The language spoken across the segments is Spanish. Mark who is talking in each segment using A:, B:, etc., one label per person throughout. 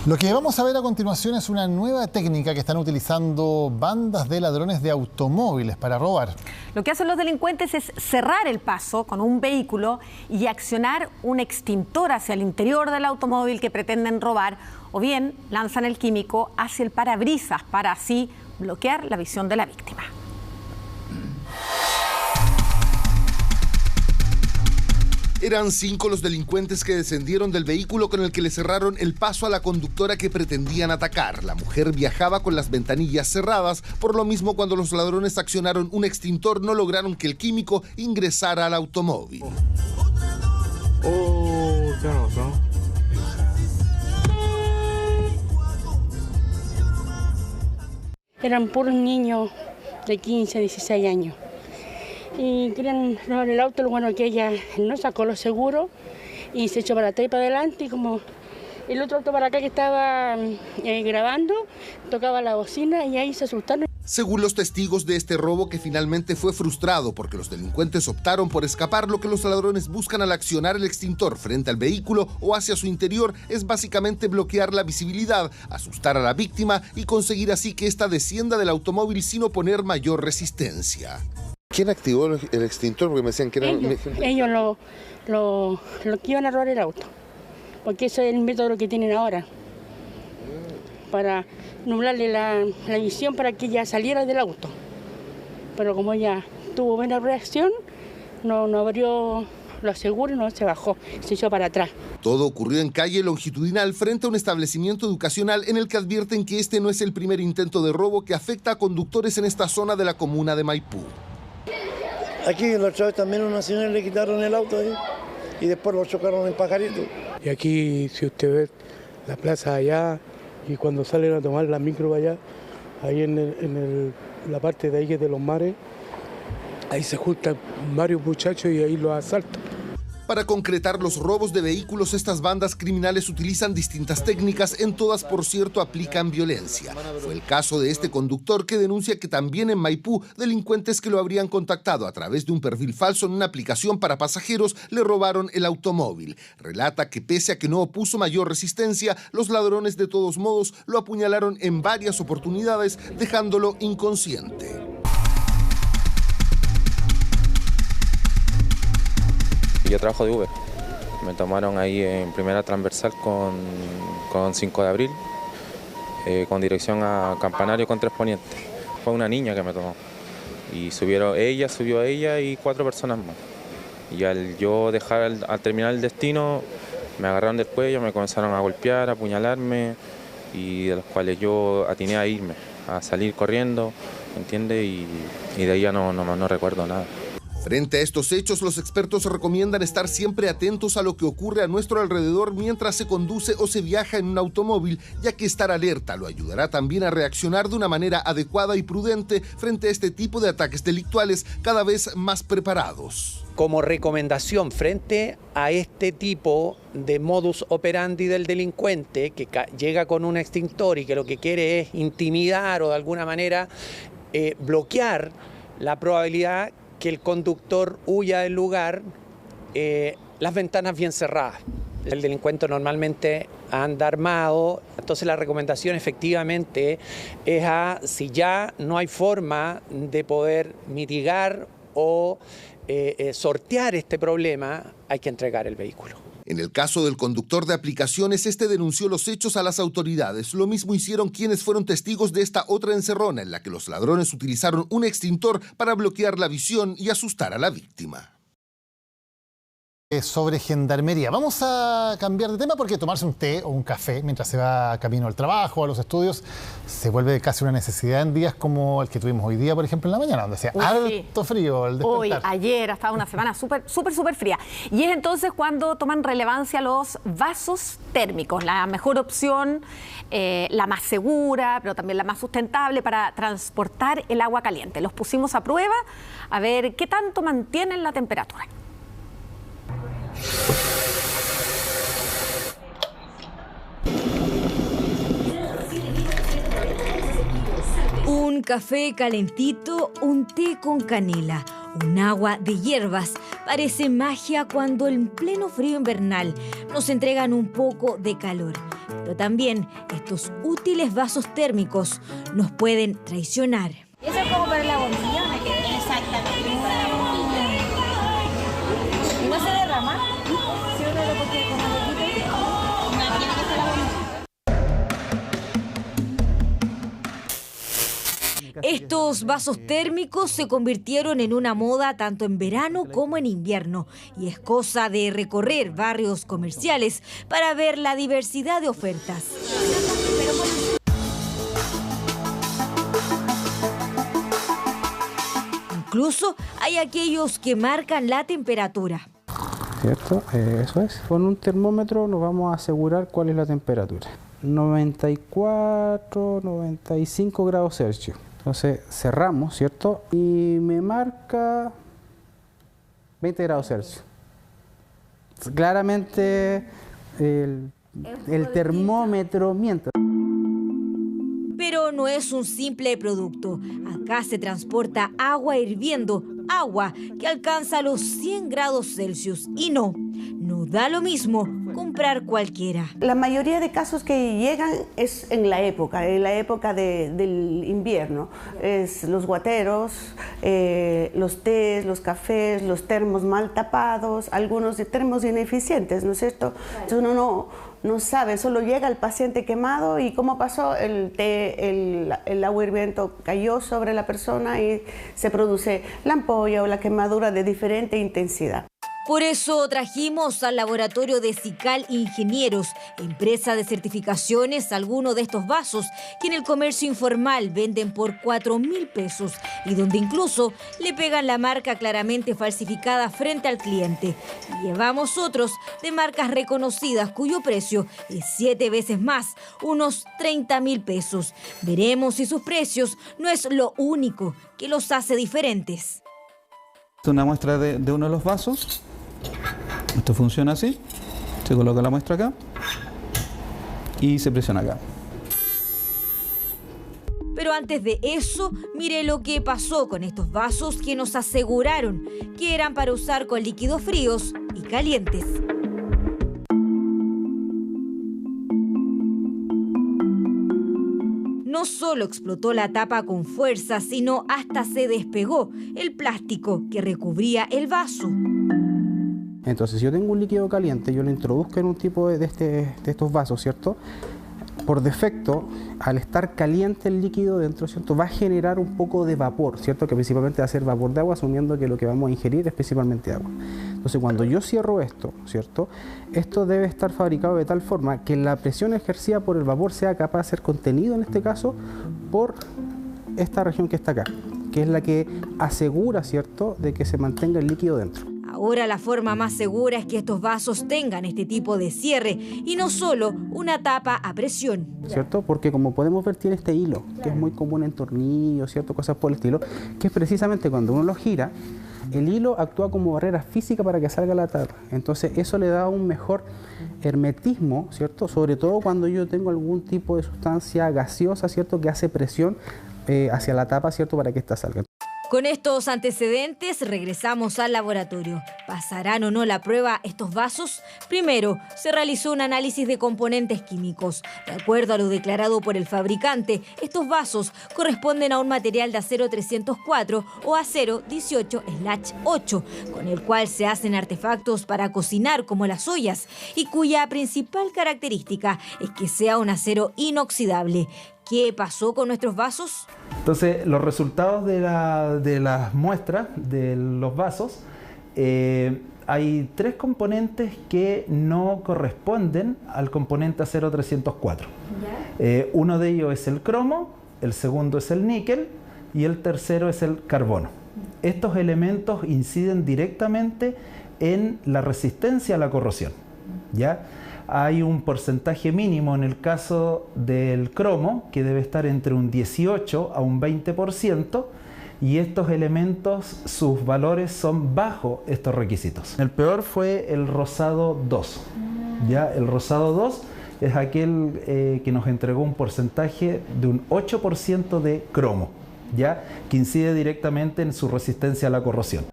A: Lo que vamos a ver a continuación es una nueva técnica que están utilizando bandas de ladrones de automóviles para robar.
B: Lo que hacen los delincuentes es cerrar el paso con un vehículo y accionar un extintor hacia el interior del automóvil que pretenden robar, o bien lanzan el químico hacia el parabrisas para así bloquear la visión de la víctima.
C: Eran 5 los delincuentes que descendieron del vehículo con el que le cerraron el paso a la conductora que pretendían atacar. La mujer viajaba con las ventanillas cerradas, por lo mismo cuando los ladrones accionaron un extintor no lograron que el químico ingresara al automóvil.
D: Eran puros niños de 15, 16 años. Y querían robar el auto, lo bueno que ella no sacó los seguros y se echó para atrás y para adelante, y como el otro auto para acá que estaba grabando, tocaba la bocina y ahí se asustaron.
C: Según los testigos de este robo, que finalmente fue frustrado porque los delincuentes optaron por escapar, lo que los ladrones buscan al accionar el extintor frente al vehículo o hacia su interior es básicamente bloquear la visibilidad, asustar a la víctima y conseguir así que ésta descienda del automóvil sin oponer mayor resistencia.
E: ¿Quién activó el extintor? Porque me decían que eran...
D: Ellos lo que iban a robar el auto, porque ese es el método que tienen ahora, para nublarle la visión para que ella saliera del auto. Pero como ella tuvo buena reacción, no abrió los seguros, no se bajó, se echó para atrás.
C: Todo ocurrió en calle Longitudinal frente a un establecimiento educacional en el que advierten que este no es el primer intento de robo que afecta a conductores en esta zona de la comuna de Maipú.
F: Aquí la otra vez también a una señora le quitaron el auto ahí y después lo chocaron en Pajarito.
G: Y aquí, si usted ve la plaza allá y cuando salen a tomar la micro allá, ahí en la parte de ahí de los mares, ahí se juntan varios muchachos y ahí los asaltan.
C: Para concretar los robos de vehículos, estas bandas criminales utilizan distintas técnicas, en todas, por cierto, aplican violencia. Fue el caso de este conductor que denuncia que también en Maipú, delincuentes que lo habrían contactado a través de un perfil falso en una aplicación para pasajeros le robaron el automóvil. Relata que pese a que no opuso mayor resistencia, los ladrones de todos modos lo apuñalaron en varias oportunidades, dejándolo inconsciente.
H: Yo trabajo de Uber. Me tomaron ahí en primera transversal con 5 de abril, con dirección a Campanario con Tres Poniente. Fue una niña que me tomó. Y subió ella y 4 personas más. Y al yo dejar al terminar el destino, me agarraron del cuello, me comenzaron a golpear, a apuñalarme, y de los cuales yo atiné a irme, a salir corriendo, ¿entiendes? Y de ahí ya no recuerdo nada.
C: Frente a estos hechos, los expertos recomiendan estar siempre atentos a lo que ocurre a nuestro alrededor mientras se conduce o se viaja en un automóvil, ya que estar alerta lo ayudará también a reaccionar de una manera adecuada y prudente frente a este tipo de ataques delictuales cada vez más preparados.
I: Como recomendación frente a este tipo de modus operandi del delincuente que llega con un extintor y que lo que quiere es intimidar o de alguna manera bloquear la probabilidad que el conductor huya del lugar, las ventanas bien cerradas. El delincuente normalmente anda armado, entonces la recomendación efectivamente es si ya no hay forma de poder mitigar o sortear este problema, hay que entregar el vehículo.
C: En el caso del conductor de aplicaciones, este denunció los hechos a las autoridades. Lo mismo hicieron quienes fueron testigos de esta otra encerrona en la que los ladrones utilizaron un extintor para bloquear la visión y asustar a la víctima.
A: Sobre gendarmería. Vamos a cambiar de tema porque tomarse un té o un café mientras se va camino al trabajo, a los estudios, se vuelve casi una necesidad en días como el que tuvimos hoy día, por ejemplo, en la mañana, donde hacía harto frío al despertar.
B: Hoy, ayer, ha estado una semana súper fría. Y es entonces cuando toman relevancia los vasos térmicos, la mejor opción, la más segura, pero también la más sustentable para transportar el agua caliente. Los pusimos a prueba a ver qué tanto mantienen la temperatura.
J: Un café calentito, un té con canela, un agua de hierbas. Parece magia cuando en pleno frío invernal nos entregan un poco de calor. Pero también estos útiles vasos térmicos nos pueden traicionar.
K: Eso es como para la bombilla, ¿no? Exactamente. ¿Y no se derrama? Si uno lo pone como lo quita, no tiene que ser la bombilla.
J: Estos vasos térmicos se convirtieron en una moda tanto en verano como en invierno y es cosa de recorrer barrios comerciales para ver la diversidad de ofertas. Incluso hay aquellos que marcan la temperatura.
L: ¿Cierto? Eso es. Con un termómetro nos vamos a asegurar cuál es la temperatura. 94, 95 grados Celsius. Entonces cerramos, ¿cierto? Y me marca 20 grados Celsius. Claramente el termómetro miente.
J: Pero no es un simple producto. Acá se transporta agua hirviendo, agua que alcanza los 100 grados Celsius. Y no da lo mismo comprar cualquiera.
M: La mayoría de casos que llegan es en la época del invierno. Es los guateros, los tés, los cafés, los termos mal tapados, algunos de termos ineficientes, ¿no es cierto? Entonces uno no sabe, solo llega el paciente quemado y cómo pasó, el agua hirviendo cayó sobre la persona y se produce la ampolla o la quemadura de diferente intensidad.
J: Por eso trajimos al laboratorio de Sical Ingenieros, empresa de certificaciones, algunos de estos vasos que en el comercio informal venden por 4.000 pesos y donde incluso le pegan la marca claramente falsificada frente al cliente. Y llevamos otros de marcas reconocidas cuyo precio es 7 veces más, unos 30.000 pesos. Veremos si sus precios no es lo único que los hace diferentes.
N: Una muestra de uno de los vasos. Esto funciona así, se coloca la muestra acá y se presiona acá.
J: Pero antes de eso, mire lo que pasó con estos vasos que nos aseguraron que eran para usar con líquidos fríos y calientes. No solo explotó la tapa con fuerza, sino hasta se despegó el plástico que recubría el vaso.
L: Entonces, si yo tengo un líquido caliente, yo lo introduzco en un tipo de estos vasos, ¿cierto? Por defecto, al estar caliente el líquido dentro, ¿cierto?, va a generar un poco de vapor, ¿cierto?, que principalmente va a ser vapor de agua, asumiendo que lo que vamos a ingerir es principalmente agua. Entonces, cuando yo cierro esto, ¿cierto?, esto debe estar fabricado de tal forma que la presión ejercida por el vapor sea capaz de ser contenido, en este caso, por esta región que está acá, que es la que asegura, ¿cierto?, de que se mantenga el líquido dentro.
J: Ahora la forma más segura es que estos vasos tengan este tipo de cierre y no solo una tapa a presión.
L: ¿Cierto? Porque como podemos ver tiene este hilo, que es muy común en tornillos, ¿cierto?, cosas por el estilo, que es precisamente cuando uno lo gira, el hilo actúa como barrera física para que salga la tapa. Entonces eso le da un mejor hermetismo, ¿cierto?, sobre todo cuando yo tengo algún tipo de sustancia gaseosa, ¿cierto?, que hace presión hacia la tapa, ¿cierto?, para que ésta salga.
J: Con estos antecedentes regresamos al laboratorio. ¿Pasarán o no la prueba estos vasos? Primero, se realizó un análisis de componentes químicos. De acuerdo a lo declarado por el fabricante, estos vasos corresponden a un material de acero 304 o acero 18/8, con el cual se hacen artefactos para cocinar como las ollas y cuya principal característica es que sea un acero inoxidable. ¿Qué pasó con nuestros vasos?
N: Entonces, los resultados de las muestras de los vasos, hay 3 componentes que no corresponden al componente acero 304. Uno de ellos es el cromo, el segundo es el níquel y el tercero es el carbono. Estos elementos inciden directamente en la resistencia a la corrosión, ¿ya? Hay un porcentaje mínimo en el caso del cromo que debe estar entre un 18 a un 20% y estos elementos, sus valores son bajo estos requisitos. El peor fue el rosado 2. ¿Ya? El rosado 2 es aquel que nos entregó un porcentaje de un 8% de cromo, ¿ya?, que incide directamente en su resistencia a la corrosión.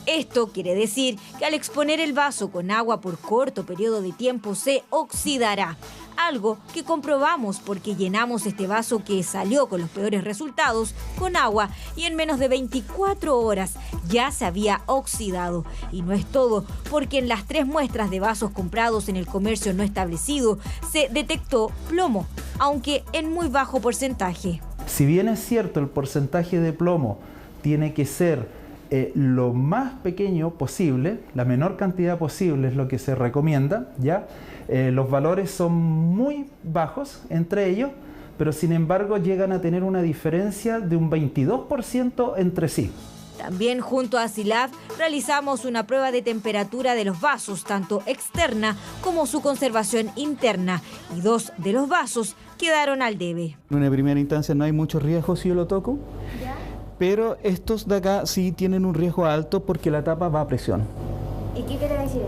J: Esto quiere decir que al exponer el vaso con agua por corto periodo de tiempo se oxidará, algo que comprobamos porque llenamos este vaso que salió con los peores resultados con agua y en menos de 24 horas ya se había oxidado. Y no es todo, porque en las 3 muestras de vasos comprados en el comercio no establecido se detectó plomo, aunque en muy bajo porcentaje.
N: Si bien es cierto, el porcentaje de plomo tiene que ser lo más pequeño posible, la menor cantidad posible es lo que se recomienda, ¿ya? Los valores son muy bajos entre ellos, pero sin embargo llegan a tener una diferencia de un 22% entre sí.
J: También junto a Silab realizamos una prueba de temperatura de los vasos, tanto externa como su conservación interna, y 2 de los vasos quedaron al debe.
O: En una primera instancia no hay mucho riesgo si yo lo toco, ¿ya? Pero estos de acá sí tienen un riesgo alto porque la tapa va a presión.
K: ¿Y qué quiere decir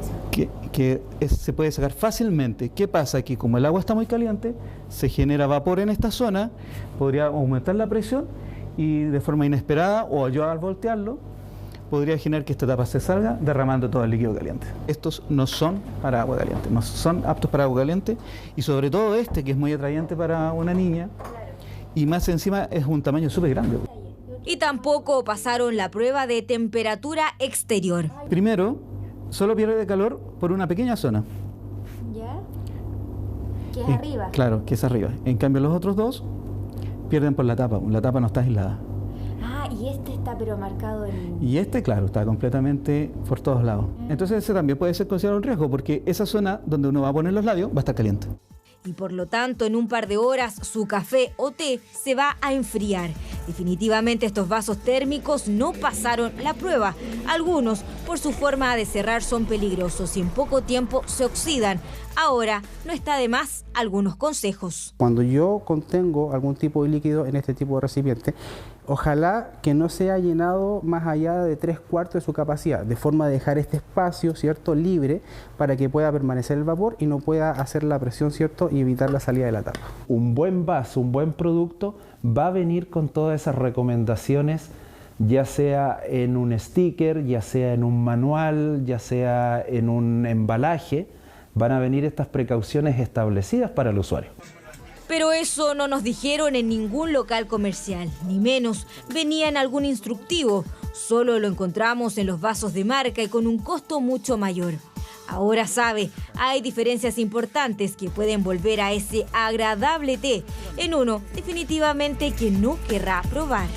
K: eso?
O: Se puede sacar fácilmente. ¿Qué pasa? Que como el agua está muy caliente, se genera vapor en esta zona, podría aumentar la presión y de forma inesperada, o yo al voltearlo, podría generar que esta tapa se salga derramando todo el líquido caliente. Estos no son para agua caliente, no son aptos para agua caliente, y sobre todo este, que es muy atrayente para una niña, y más encima es un tamaño súper grande.
J: Y tampoco pasaron la prueba de temperatura exterior.
O: Primero, solo pierde calor por una pequeña zona.
K: ¿Ya? ¿Que es arriba?
O: Claro, que es arriba. En cambio, los otros 2 pierden por la tapa no está aislada.
K: Ah, y este está pero marcado en...
O: Y este, claro, está completamente por todos lados. Entonces ese también puede ser considerado un riesgo, porque esa zona donde uno va a poner los labios va a estar caliente.
J: Y por lo tanto, en un par de horas, su café o té se va a enfriar. Definitivamente estos vasos térmicos no pasaron la prueba. Algunos, por su forma de cerrar, son peligrosos y en poco tiempo se oxidan. Ahora, no está de más algunos consejos.
L: Cuando yo contengo algún tipo de líquido en este tipo de recipiente, ojalá que no sea llenado más allá de 3/4 de su capacidad, de forma de dejar este espacio, ¿cierto?, libre para que pueda permanecer el vapor y no pueda hacer la presión, ¿cierto?, y evitar la salida de la tapa.
N: Un buen vaso, un buen producto va a venir con todas esas recomendaciones, ya sea en un sticker, ya sea en un manual, ya sea en un embalaje. Van a venir estas precauciones establecidas para el usuario.
J: Pero eso no nos dijeron en ningún local comercial, ni menos venía en algún instructivo. Solo lo encontramos en los vasos de marca y con un costo mucho mayor. Ahora sabe, hay diferencias importantes que pueden volver a ese agradable té en uno definitivamente que no querrá probar.